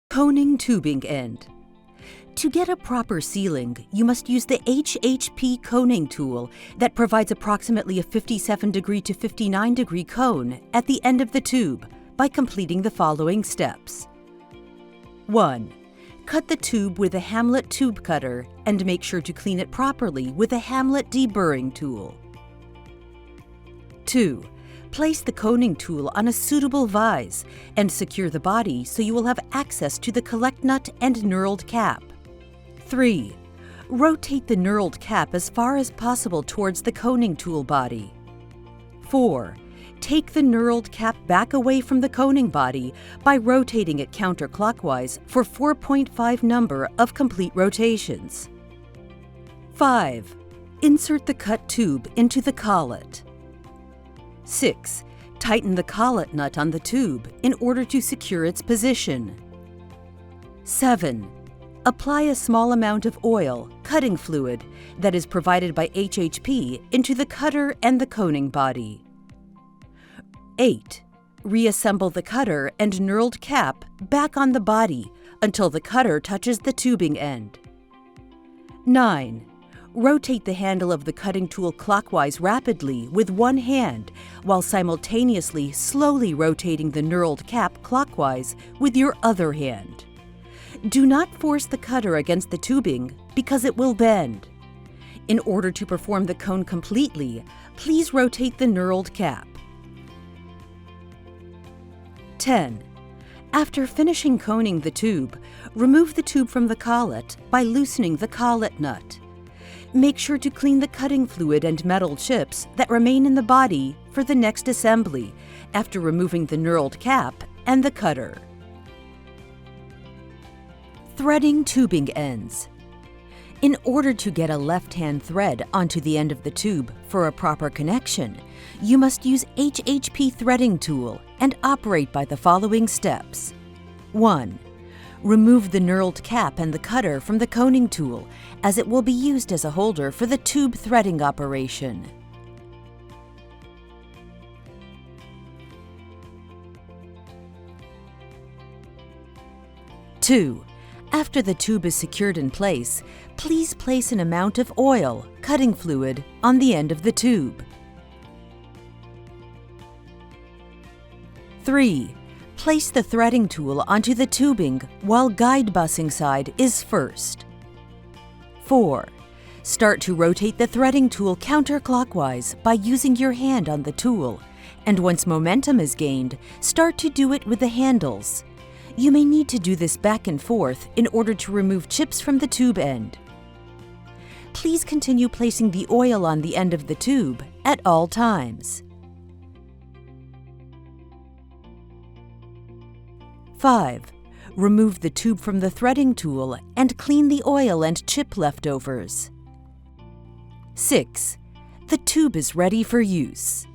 Coning tubing end. To get a proper sealing, you must use the HHP coning tool that provides approximately a 57° to 59° cone at the end of the tube by completing the following steps. 1. Cut the tube with a Hamlet tube cutter and make sure to clean it properly with a Hamlet deburring tool. 2. Place the coning tool on a suitable vise and secure the body so you will have access to the collect nut and knurled cap. 3. Rotate the knurled cap as far as possible towards the coning tool body. 4. Take the knurled cap back away from the coning body by rotating it counterclockwise for 4.5 number of complete rotations. 5. Insert the cut tube into the collet. 6. Tighten the collet nut on the tube in order to secure its position. 7. Apply a small amount of oil, cutting fluid, that is provided by HHP into the cutter and the coning body. 8. Reassemble the cutter and knurled cap back on the body until the cutter touches the tubing end. 9. Rotate the handle of the cutting tool clockwise rapidly with one hand while simultaneously slowly rotating the knurled cap clockwise with your other hand. Do not force the cutter against the tubing because it will bend. In order to perform the cone completely, please rotate the knurled cap. 10. After finishing coning the tube, remove the tube from the collet by loosening the collet nut. Make sure to clean the cutting fluid and metal chips that remain in the body for the next assembly after removing the knurled cap and the cutter. Threading tubing ends. In order to get a left-hand thread onto the end of the tube for a proper connection, you must use HHP threading tool and operate by the following steps. 1. Remove the knurled cap and the cutter from the coning tool, as it will be used as a holder for the tube threading operation. 2. After the tube is secured in place, please place an amount of oil, cutting fluid, on the end of the tube. 3. Place the threading tool onto the tubing while guide bussing side is first. 4. Start to rotate the threading tool counterclockwise by using your hand on the tool, and once momentum is gained, start to do it with the handles. You may need to do this back and forth in order to remove chips from the tube end. Please continue placing the oil on the end of the tube at all times. 5. Remove the tube from the threading tool and clean the oil and chip leftovers. 6. The tube is ready for use.